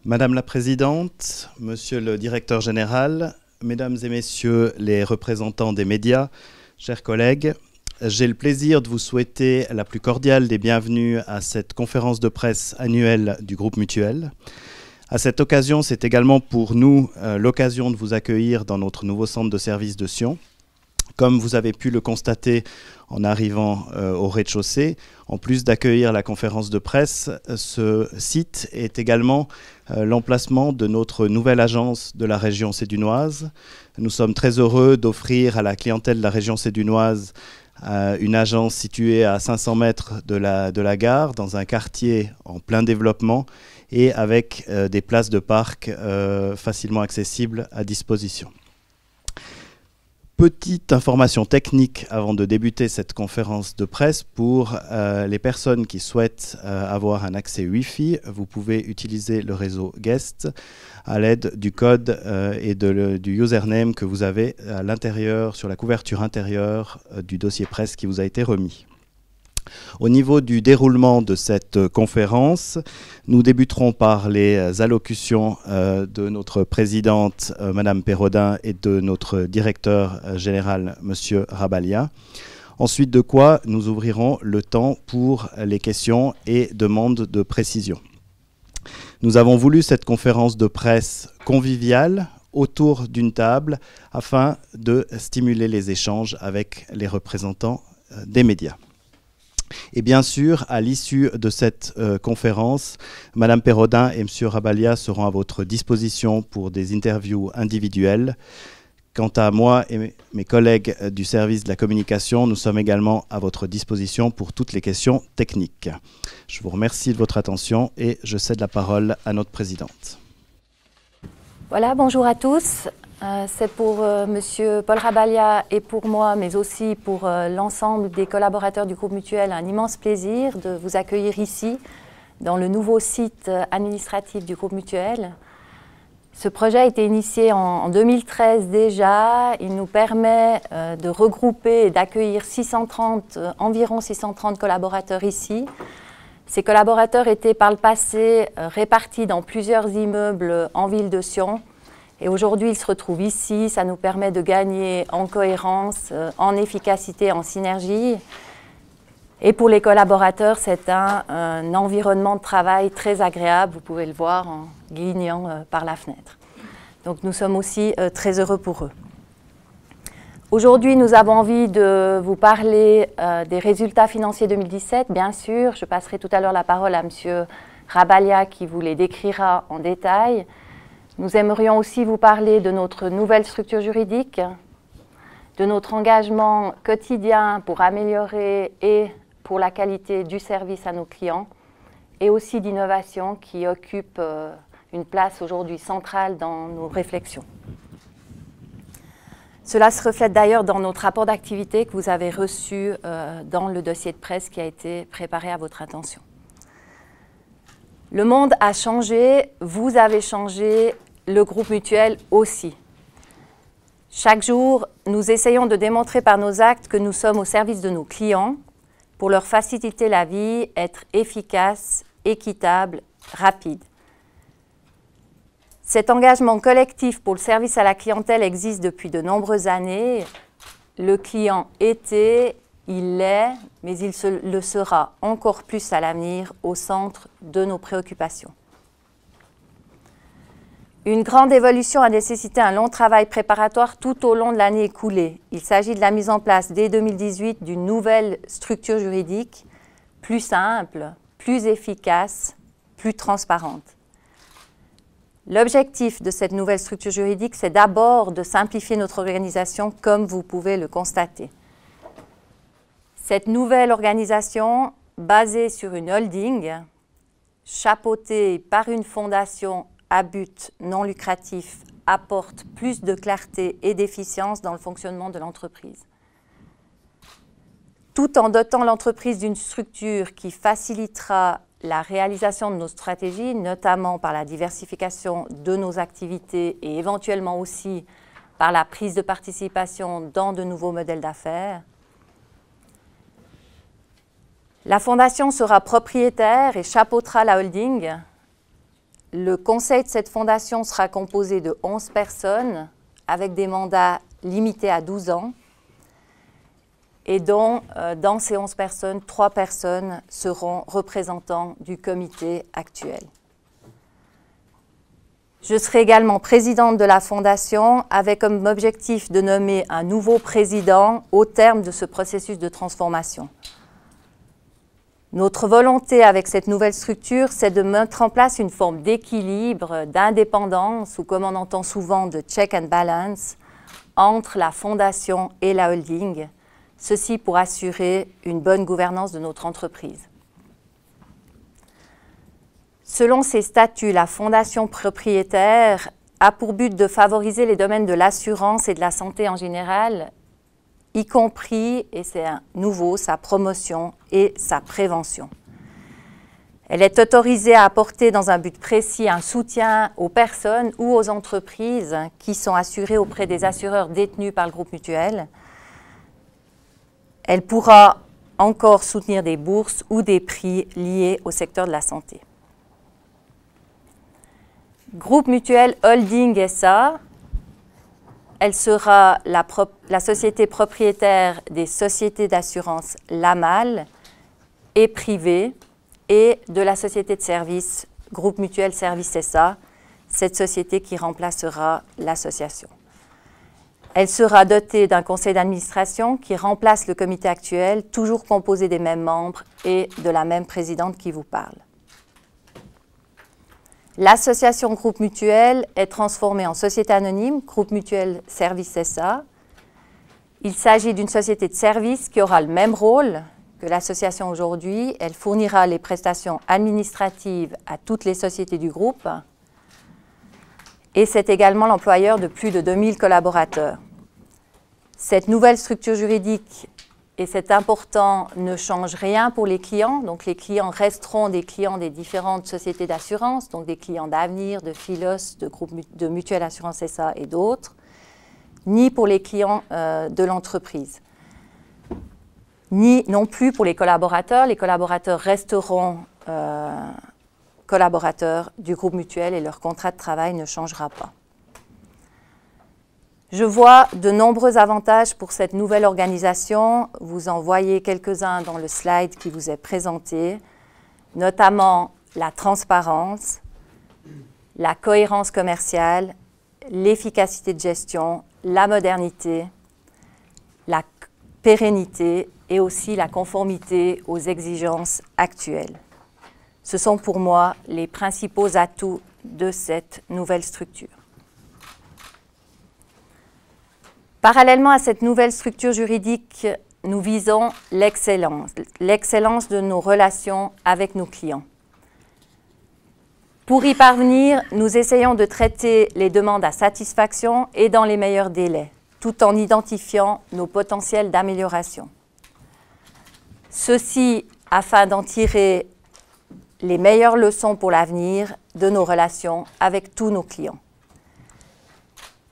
Madame la Présidente, Monsieur le Directeur Général, Mesdames et Messieurs les représentants des médias, chers collègues, j'ai le plaisir de vous souhaiter la plus cordiale des bienvenues à cette conférence de presse annuelle du groupe Mutuel. À cette occasion, c'est également pour nous l'occasion de vous accueillir dans notre nouveau centre de service de Sion. Comme vous avez pu le constater en arrivant au rez-de-chaussée, en plus d'accueillir la conférence de presse, ce site est également l'emplacement de notre nouvelle agence de la région sédunoise. Nous sommes très heureux d'offrir à la clientèle de la région sédunoise une agence située à 500 mètres de la gare, dans un quartier en plein développement et avec des places de parc facilement accessibles à disposition. Petite information technique avant de débuter cette conférence de presse. Pour les personnes qui souhaitent avoir un accès Wi-Fi, vous pouvez utiliser le réseau Guest à l'aide du code et du username que vous avez à l'intérieur, sur la couverture intérieure du dossier presse qui vous a été remis. Au niveau du déroulement de cette conférence, nous débuterons par les allocutions de notre présidente, Madame Perrodin, et de notre directeur général, Monsieur Rabalia. Ensuite de quoi, nous ouvrirons le temps pour les questions et demandes de précision. Nous avons voulu cette conférence de presse conviviale autour d'une table afin de stimuler les échanges avec les représentants des médias. Et bien sûr, à l'issue de cette conférence, Madame Perrodin et Monsieur Rabalia seront à votre disposition pour des interviews individuelles. Quant à moi et mes collègues du service de la communication, nous sommes également à votre disposition pour toutes les questions techniques. Je vous remercie de votre attention et je cède la parole à notre présidente. Voilà, bonjour à tous. C'est pour Monsieur Paul Rabalia et pour moi, mais aussi pour l'ensemble des collaborateurs du groupe Mutuel, un immense plaisir de vous accueillir ici, dans le nouveau site administratif du groupe Mutuel. Ce projet a été initié en 2013 déjà. Il nous permet de regrouper et d'accueillir environ 630 collaborateurs ici. Ces collaborateurs étaient par le passé répartis dans plusieurs immeubles en ville de Sion. Et aujourd'hui, ils se retrouvent ici. Ça nous permet de gagner en cohérence, en efficacité, en synergie. Et pour les collaborateurs, c'est un environnement de travail très agréable. Vous pouvez le voir en guignant par la fenêtre. Donc nous sommes aussi très heureux pour eux. Aujourd'hui, nous avons envie de vous parler des résultats financiers 2017, bien sûr. Je passerai tout à l'heure la parole à M. Rabalia qui vous les décrira en détail. Nous aimerions aussi vous parler de notre nouvelle structure juridique, de notre engagement quotidien pour améliorer et pour la qualité du service à nos clients, et aussi d'innovation qui occupe une place aujourd'hui centrale dans nos réflexions. Cela se reflète d'ailleurs dans notre rapport d'activité que vous avez reçu dans le dossier de presse qui a été préparé à votre attention. Le monde a changé, vous avez changé, le groupe Mutuel aussi. Chaque jour, nous essayons de démontrer par nos actes que nous sommes au service de nos clients pour leur faciliter la vie, être efficace, équitable, rapide. Cet engagement collectif pour le service à la clientèle existe depuis de nombreuses années. Le client était, il l'est, mais il le sera encore plus à l'avenir au centre de nos préoccupations. Une grande évolution a nécessité un long travail préparatoire tout au long de l'année écoulée. Il s'agit de la mise en place dès 2018 d'une nouvelle structure juridique plus simple, plus efficace, plus transparente. L'objectif de cette nouvelle structure juridique, c'est d'abord de simplifier notre organisation comme vous pouvez le constater. Cette nouvelle organisation, basée sur une holding, chapeautée par une fondation à but non lucratif, apporte plus de clarté et d'efficience dans le fonctionnement de l'entreprise. Tout en dotant l'entreprise d'une structure qui facilitera la réalisation de nos stratégies, notamment par la diversification de nos activités et éventuellement aussi par la prise de participation dans de nouveaux modèles d'affaires. La Fondation sera propriétaire et chapeautera la holding. Le conseil de cette fondation sera composé de 11 personnes avec des mandats limités à 12 ans et dont, dans ces 11 personnes, 3 personnes seront représentants du comité actuel. Je serai également présidente de la fondation avec comme objectif de nommer un nouveau président au terme de ce processus de transformation. Notre volonté avec cette nouvelle structure, c'est de mettre en place une forme d'équilibre, d'indépendance, ou comme on entend souvent, de check and balance, entre la fondation et la holding, ceci pour assurer une bonne gouvernance de notre entreprise. Selon ses statuts, la fondation propriétaire a pour but de favoriser les domaines de l'assurance et de la santé en général, y compris, et c'est nouveau, sa promotion et sa prévention. Elle est autorisée à apporter dans un but précis un soutien aux personnes ou aux entreprises qui sont assurées auprès des assureurs détenus par le groupe mutuel. Elle pourra encore soutenir des bourses ou des prix liés au secteur de la santé. Groupe Mutuel Holding SA, elle sera la société propriétaire des sociétés d'assurance LAMAL et privée et de la société de services Groupe Mutuel Service SA, cette société qui remplacera l'association. Elle sera dotée d'un conseil d'administration qui remplace le comité actuel, toujours composé des mêmes membres et de la même présidente qui vous parle. L'association Groupe Mutuel est transformée en société anonyme, Groupe Mutuel Service SA. Il s'agit d'une société de service qui aura le même rôle que l'association aujourd'hui. Elle fournira les prestations administratives à toutes les sociétés du groupe. Et c'est également l'employeur de plus de 2000 collaborateurs. Cette nouvelle structure juridique, et c'est important, ne change rien pour les clients. Donc les clients resteront des clients des différentes sociétés d'assurance, donc des clients d'Avenir, de Philos, de Groupe de Mutuelle Assurance SA et d'autres, ni pour les clients de l'entreprise, ni non plus pour les collaborateurs. Les collaborateurs resteront collaborateurs du groupe mutuel et leur contrat de travail ne changera pas. Je vois de nombreux avantages pour cette nouvelle organisation. Vous en voyez quelques-uns dans le slide qui vous est présenté, notamment la transparence, la cohérence commerciale, l'efficacité de gestion, la modernité, la pérennité et aussi la conformité aux exigences actuelles. Ce sont pour moi les principaux atouts de cette nouvelle structure. Parallèlement à cette nouvelle structure juridique, nous visons l'excellence de nos relations avec nos clients. Pour y parvenir, nous essayons de traiter les demandes à satisfaction et dans les meilleurs délais, tout en identifiant nos potentiels d'amélioration. Ceci afin d'en tirer les meilleures leçons pour l'avenir de nos relations avec tous nos clients.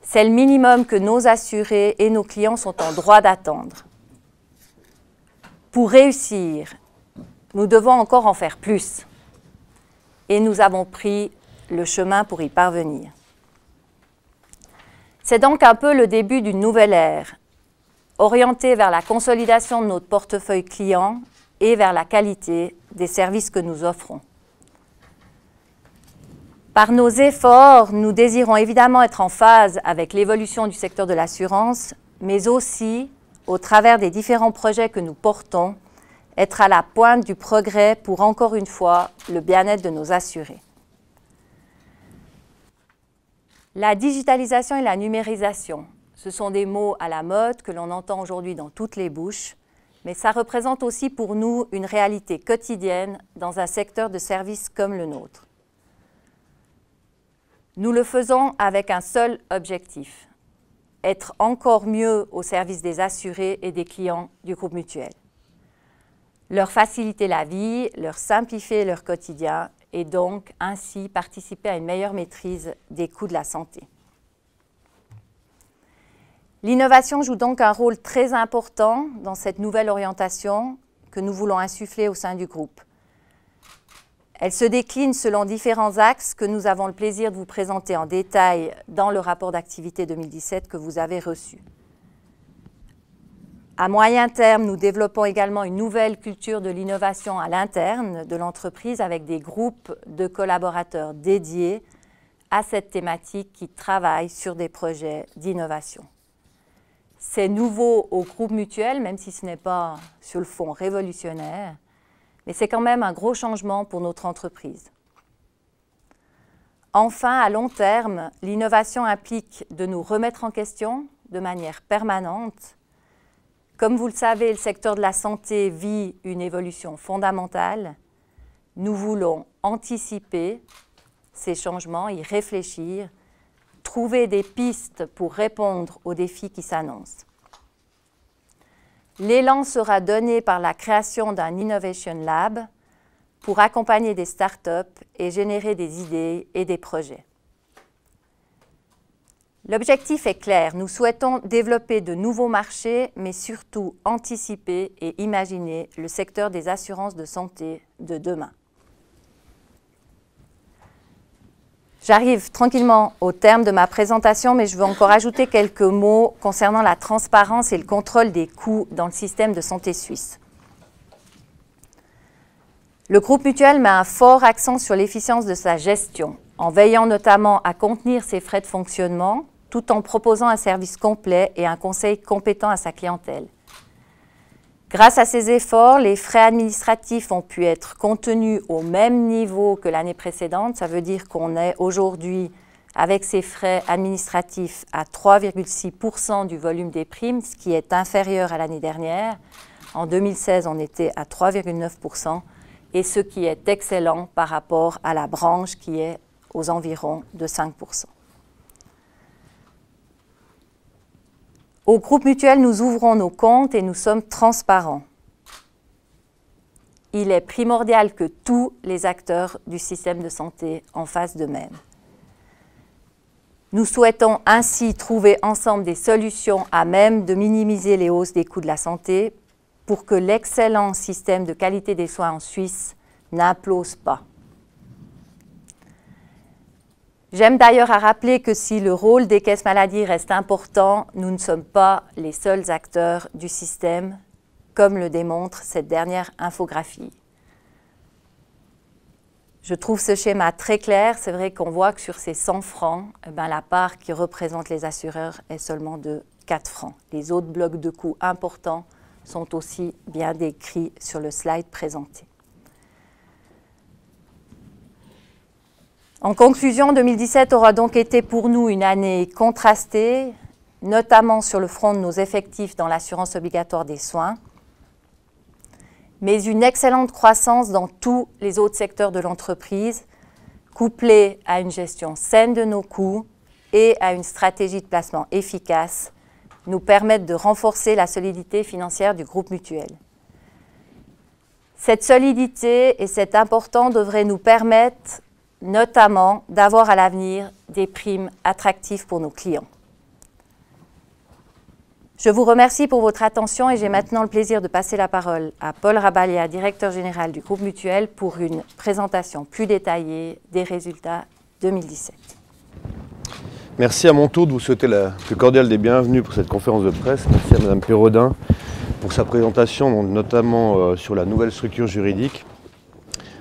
C'est le minimum que nos assurés et nos clients sont en droit d'attendre. Pour réussir, nous devons encore en faire plus. Et nous avons pris le chemin pour y parvenir. C'est donc un peu le début d'une nouvelle ère, orientée vers la consolidation de notre portefeuille client et vers la qualité des services que nous offrons. Par nos efforts, nous désirons évidemment être en phase avec l'évolution du secteur de l'assurance, mais aussi, au travers des différents projets que nous portons, être à la pointe du progrès pour, encore une fois, le bien-être de nos assurés. La digitalisation et la numérisation, ce sont des mots à la mode que l'on entend aujourd'hui dans toutes les bouches, mais ça représente aussi pour nous une réalité quotidienne dans un secteur de services comme le nôtre. Nous le faisons avec un seul objectif, être encore mieux au service des assurés et des clients du groupe mutuel. Leur faciliter la vie, leur simplifier leur quotidien et donc ainsi participer à une meilleure maîtrise des coûts de la santé. L'innovation joue donc un rôle très important dans cette nouvelle orientation que nous voulons insuffler au sein du groupe. Elle se décline selon différents axes que nous avons le plaisir de vous présenter en détail dans le rapport d'activité 2017 que vous avez reçu. À moyen terme, nous développons également une nouvelle culture de l'innovation à l'interne de l'entreprise avec des groupes de collaborateurs dédiés à cette thématique qui travaillent sur des projets d'innovation. C'est nouveau au groupe mutuel, même si ce n'est pas sur le fond révolutionnaire, mais c'est quand même un gros changement pour notre entreprise. Enfin, à long terme, l'innovation implique de nous remettre en question de manière permanente. Comme vous le savez, le secteur de la santé vit une évolution fondamentale. Nous voulons anticiper ces changements, y réfléchir, trouver des pistes pour répondre aux défis qui s'annoncent. L'élan sera donné par la création d'un Innovation Lab pour accompagner des startups et générer des idées et des projets. L'objectif est clair, nous souhaitons développer de nouveaux marchés, mais surtout anticiper et imaginer le secteur des assurances de santé de demain. J'arrive tranquillement au terme de ma présentation, mais je veux encore ajouter quelques mots concernant la transparence et le contrôle des coûts dans le système de santé suisse. Le groupe mutuel met un fort accent sur l'efficience de sa gestion, en veillant notamment à contenir ses frais de fonctionnement, tout en proposant un service complet et un conseil compétent à sa clientèle. Grâce à ces efforts, les frais administratifs ont pu être contenus au même niveau que l'année précédente. Ça veut dire qu'on est aujourd'hui, avec ces frais administratifs, à 3,6% du volume des primes, ce qui est inférieur à l'année dernière. En 2016, on était à 3,9%, et ce qui est excellent par rapport à la branche qui est aux environs de 5%. Au groupe mutuel, nous ouvrons nos comptes et nous sommes transparents. Il est primordial que tous les acteurs du système de santé en fassent de même. Nous souhaitons ainsi trouver ensemble des solutions à même de minimiser les hausses des coûts de la santé pour que l'excellent système de qualité des soins en Suisse n'implose pas. J'aime d'ailleurs à rappeler que si le rôle des caisses maladies reste important, nous ne sommes pas les seuls acteurs du système, comme le démontre cette dernière infographie. Je trouve ce schéma très clair. C'est vrai qu'on voit que sur ces 100 francs, la part qui représente les assureurs est seulement de 4 francs. Les autres blocs de coûts importants sont aussi bien décrits sur le slide présenté. En conclusion, 2017 aura donc été pour nous une année contrastée, notamment sur le front de nos effectifs dans l'assurance obligatoire des soins, mais une excellente croissance dans tous les autres secteurs de l'entreprise, couplée à une gestion saine de nos coûts et à une stratégie de placement efficace, nous permettent de renforcer la solidité financière du groupe mutuel. Cette solidité, et c'est important, devrait nous permettre notamment d'avoir à l'avenir des primes attractives pour nos clients. Je vous remercie pour votre attention et j'ai maintenant le plaisir de passer la parole à Paul Rabalia, directeur général du groupe mutuel, pour une présentation plus détaillée des résultats 2017. Merci à mon tour de vous souhaiter la plus cordiale des bienvenues pour cette conférence de presse. Merci à Mme Perrodin pour sa présentation, notamment sur la nouvelle structure juridique.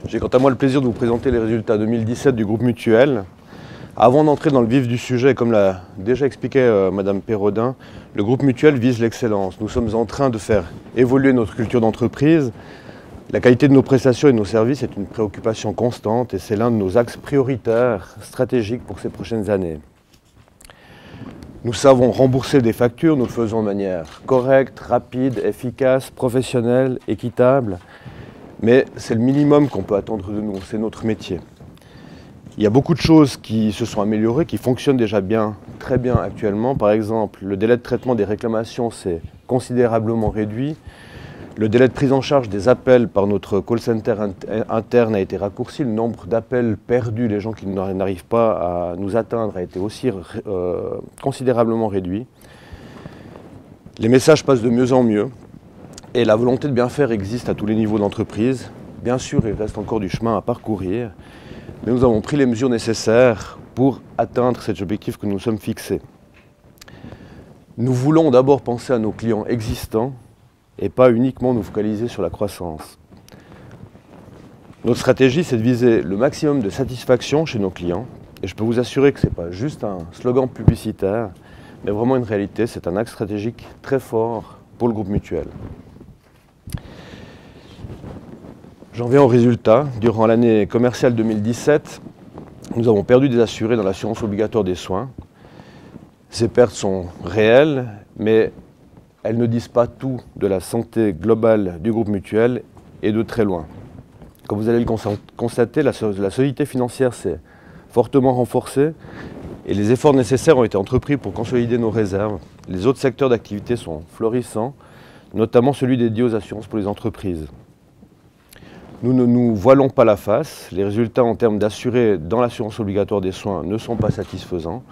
J'ai quant à moi le plaisir de vous présenter les résultats 2017 du groupe mutuel. Avant d'entrer dans le vif du sujet, comme l'a déjà expliqué Mme Perrodin, le groupe mutuel vise l'excellence. Nous sommes en train de faire évoluer notre culture d'entreprise. La qualité de nos prestations et de nos services est une préoccupation constante et c'est l'un de nos axes prioritaires stratégiques pour ces prochaines années. Nous savons rembourser des factures, nous le faisons de manière correcte, rapide, efficace, professionnelle, équitable. Mais c'est le minimum qu'on peut attendre de nous, c'est notre métier. Il y a beaucoup de choses qui se sont améliorées, qui fonctionnent déjà bien, très bien actuellement. Par exemple, le délai de traitement des réclamations s'est considérablement réduit. Le délai de prise en charge des appels par notre call center interne a été raccourci. Le nombre d'appels perdus, les gens qui n'arrivent pas à nous atteindre, a été aussi considérablement réduit. Les messages passent de mieux en mieux. Et la volonté de bien faire existe à tous les niveaux d'entreprise. Bien sûr, il reste encore du chemin à parcourir, mais nous avons pris les mesures nécessaires pour atteindre cet objectif que nous sommes fixés. Nous voulons d'abord penser à nos clients existants et pas uniquement nous focaliser sur la croissance. Notre stratégie, c'est de viser le maximum de satisfaction chez nos clients. Et je peux vous assurer que ce n'est pas juste un slogan publicitaire, mais vraiment une réalité. C'est un axe stratégique très fort pour le groupe Mutuel. J'en viens au résultat. Durant l'année commerciale 2017, nous avons perdu des assurés dans l'assurance obligatoire des soins. Ces pertes sont réelles, mais elles ne disent pas tout de la santé globale du groupe Mutuel et de très loin. Comme vous allez le constater, la solidité financière s'est fortement renforcée et les efforts nécessaires ont été entrepris pour consolider nos réserves. Les autres secteurs d'activité sont florissants, notamment celui dédié aux assurances pour les entreprises. Nous ne nous voilons pas la face, les résultats en termes d'assurés dans l'assurance obligatoire des soins ne sont pas satisfaisants.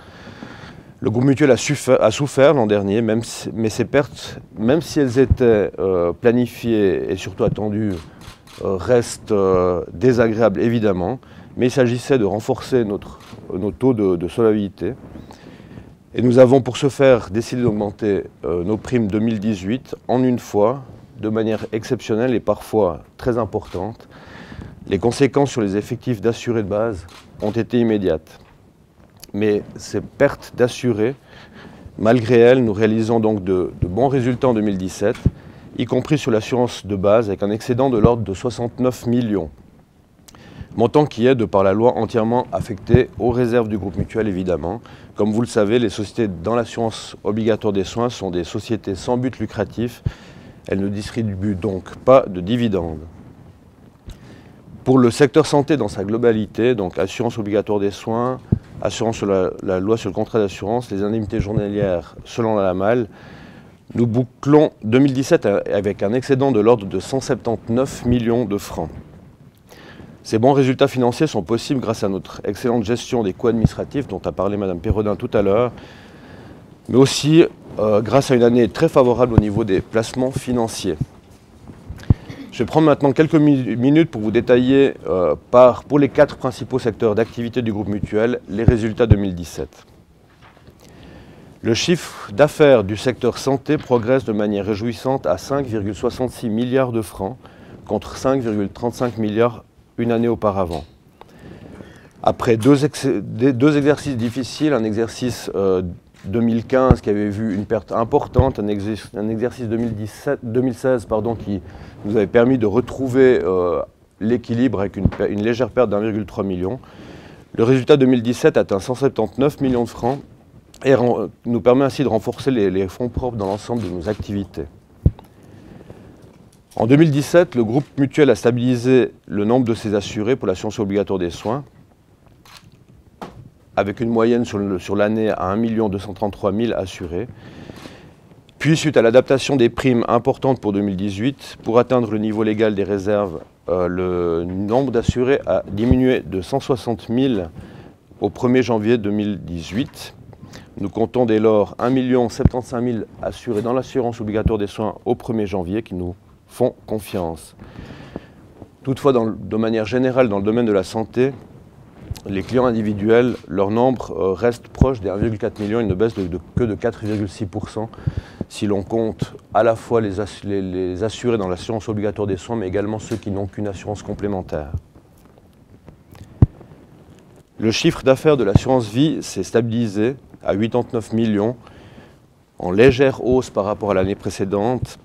Le groupe Mutuel a souffert l'an dernier, mais ces pertes, même si elles étaient planifiées et surtout attendues, restent désagréables évidemment, mais il s'agissait de renforcer nos taux de solvabilité. Et nous avons pour ce faire décidé d'augmenter nos primes 2018 en une fois, de manière exceptionnelle et parfois très importante. Les conséquences sur les effectifs d'assurés de base ont été immédiates. Mais ces pertes d'assurés, malgré elles, nous réalisons donc de bons résultats en 2017, y compris sur l'assurance de base, avec un excédent de l'ordre de 69 millions. Montant qui est, de par la loi, entièrement affecté aux réserves du groupe Mutuel, évidemment. Comme vous le savez, les sociétés dans l'assurance obligatoire des soins sont des sociétés sans but lucratif. Elles ne distribuent donc pas de dividendes. Pour le secteur santé dans sa globalité, donc assurance obligatoire des soins, assurance sur la loi sur le contrat d'assurance, les indemnités journalières selon la LAMAL, nous bouclons 2017 avec un excédent de l'ordre de 179 millions de francs. Ces bons résultats financiers sont possibles grâce à notre excellente gestion des coûts administratifs dont a parlé Mme Pérodin tout à l'heure, mais aussi grâce à une année très favorable au niveau des placements financiers. Je vais prendre maintenant quelques minutes pour vous détailler pour les 4 principaux secteurs d'activité du groupe Mutuel les résultats 2017. Le chiffre d'affaires du secteur santé progresse de manière réjouissante à 5,66 milliards de francs contre 5,35 milliards une année auparavant. Après deux exercices difficiles, un exercice 2015 qui avait vu une perte importante, un exercice 2016 qui nous avait permis de retrouver l'équilibre avec une légère perte d'1,3 million. Le résultat 2017 atteint 179 millions de francs et nous permet ainsi de renforcer les fonds propres dans l'ensemble de nos activités. En 2017, le groupe Mutuel a stabilisé le nombre de ses assurés pour l'assurance obligatoire des soins, avec une moyenne sur l'année à 1 233 000 assurés. Puis, suite à l'adaptation des primes importantes pour 2018, pour atteindre le niveau légal des réserves, le nombre d'assurés a diminué de 160 000 au 1er janvier 2018. Nous comptons dès lors 1 075 000 assurés dans l'assurance obligatoire des soins au 1er janvier qui nous font confiance. Toutefois, de manière générale, dans le domaine de la santé, les clients individuels, leur nombre reste proche des 1,4 million, il ne baisse que de 4,6% si l'on compte à la fois les assurés dans l'assurance obligatoire des soins, mais également ceux qui n'ont qu'une assurance complémentaire. Le chiffre d'affaires de l'assurance vie s'est stabilisé à 89 millions, en légère hausse par rapport à l'année précédente.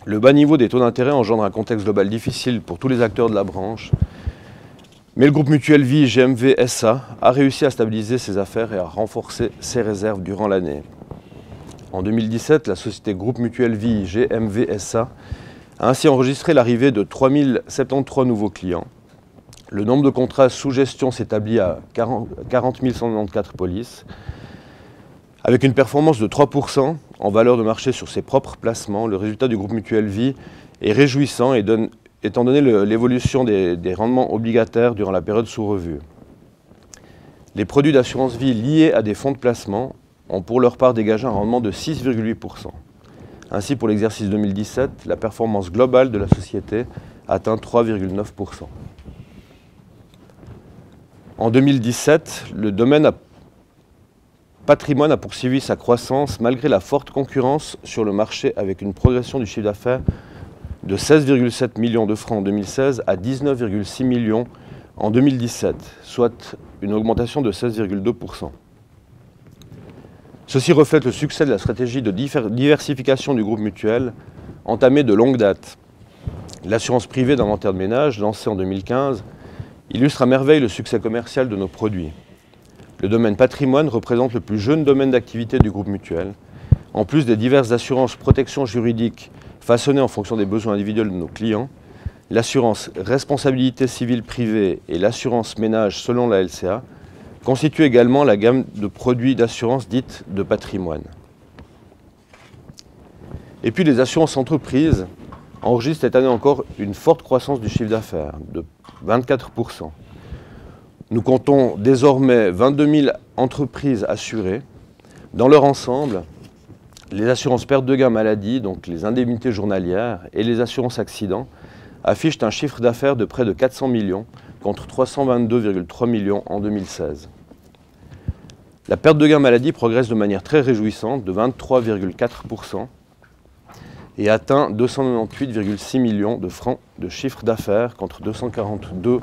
Le bas niveau des taux d'intérêt engendre un contexte global difficile pour tous les acteurs de la branche. Mais le groupe Mutuel Vie GMV SA a réussi à stabiliser ses affaires et à renforcer ses réserves durant l'année. En 2017, la société Groupe Mutuel Vie GMV SA a ainsi enregistré l'arrivée de 3073 nouveaux clients. Le nombre de contrats sous gestion s'établit à 40 194 polices, avec une performance de 3% en valeur de marché sur ses propres placements. Le résultat du groupe Mutuel Vie est réjouissant et étant donné l'évolution des rendements obligataires durant la période sous revue. Les produits d'assurance vie liés à des fonds de placement ont pour leur part dégagé un rendement de 6,8%. Ainsi, pour l'exercice 2017, la performance globale de la société atteint 3,9%. En 2017, le domaine patrimoine a poursuivi sa croissance malgré la forte concurrence sur le marché avec une progression du chiffre d'affaires de 16,7 millions de francs en 2016 à 19,6 millions en 2017, soit une augmentation de 16,2%. Ceci reflète le succès de la stratégie de diversification du groupe mutuel entamée de longue date. L'assurance privée d'inventaire de ménage, lancée en 2015, illustre à merveille le succès commercial de nos produits. Le domaine patrimoine représente le plus jeune domaine d'activité du groupe mutuel. En plus des diverses assurances protection juridique façonnées en fonction des besoins individuels de nos clients, l'assurance responsabilité civile privée et l'assurance ménage selon la LCA constituent également la gamme de produits d'assurance dite de patrimoine. Et puis les assurances entreprises enregistrent cette année encore une forte croissance du chiffre d'affaires de 24%. Nous comptons désormais 22 000 entreprises assurées. Dans leur ensemble, les assurances perte de gain maladie, donc les indemnités journalières, et les assurances accidents affichent un chiffre d'affaires de près de 400 millions contre 322,3 millions en 2016. La perte de gain maladie progresse de manière très réjouissante de 23,4% et atteint 298,6 millions de francs de chiffre d'affaires contre 242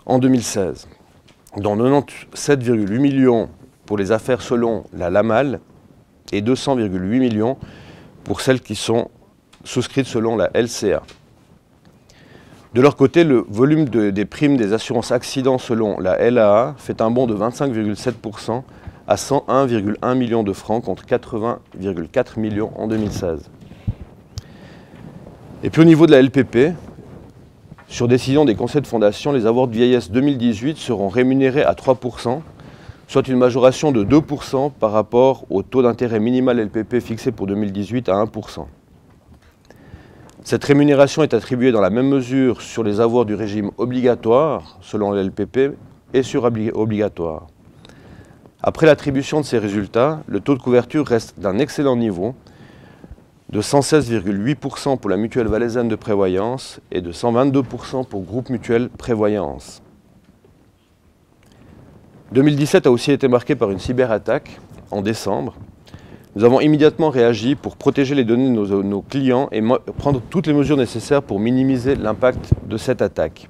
en 2016, dont 97,8 millions pour les affaires selon la LAMAL et 200,8 millions pour celles qui sont souscrites selon la LCA. De leur côté, le volume des primes des assurances accidents selon la LAA fait un bond de 25,7% à 101,1 millions de francs contre 80,4 millions en 2016. Et puis au niveau de la LPP, sur décision des conseils de fondation, les avoirs de vieillesse 2018 seront rémunérés à 3%, soit une majoration de 2% par rapport au taux d'intérêt minimal LPP fixé pour 2018 à 1%. Cette rémunération est attribuée dans la même mesure sur les avoirs du régime obligatoire, selon le LPP, et sur obligatoire. Après l'attribution de ces résultats, le taux de couverture reste d'un excellent niveau, de 116,8% pour la mutuelle valaisanne de prévoyance et de 122% pour groupe mutuel prévoyance. 2017 a aussi été marqué par une cyberattaque en décembre. Nous avons immédiatement réagi pour protéger les données de nos clients et prendre toutes les mesures nécessaires pour minimiser l'impact de cette attaque.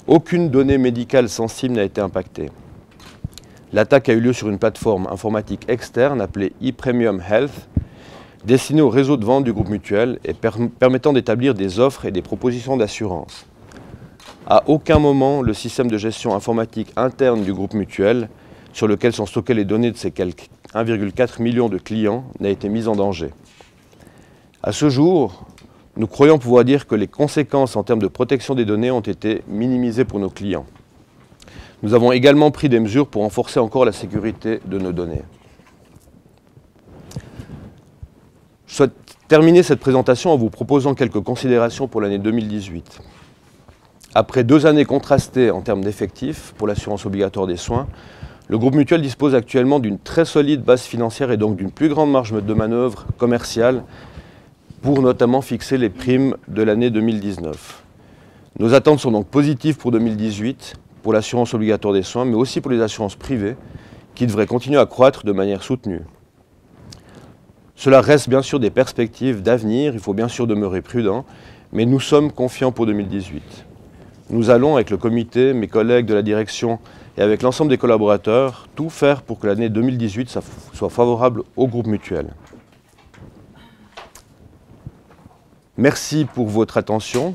Aucune donnée médicale sensible n'a été impactée. L'attaque a eu lieu sur une plateforme informatique externe appelée ePremium Health, destinée au réseau de vente du groupe mutuel et permettant d'établir des offres et des propositions d'assurance. À aucun moment, le système de gestion informatique interne du groupe mutuel, sur lequel sont stockées les données de ses quelques 1,4 million de clients, n'a été mis en danger. À ce jour, nous croyons pouvoir dire que les conséquences en termes de protection des données ont été minimisées pour nos clients. Nous avons également pris des mesures pour renforcer encore la sécurité de nos données. Je souhaite terminer cette présentation en vous proposant quelques considérations pour l'année 2018. Après 2 années contrastées en termes d'effectifs pour l'assurance obligatoire des soins, le groupe mutuel dispose actuellement d'une très solide base financière et donc d'une plus grande marge de manœuvre commerciale pour notamment fixer les primes de l'année 2019. Nos attentes sont donc positives pour 2018, pour l'assurance obligatoire des soins, mais aussi pour les assurances privées, qui devraient continuer à croître de manière soutenue. Cela reste bien sûr des perspectives d'avenir, il faut bien sûr demeurer prudent, mais nous sommes confiants pour 2018. Nous allons, avec le comité, mes collègues de la direction et avec l'ensemble des collaborateurs, tout faire pour que l'année 2018 soit favorable au groupe mutuel. Merci pour votre attention.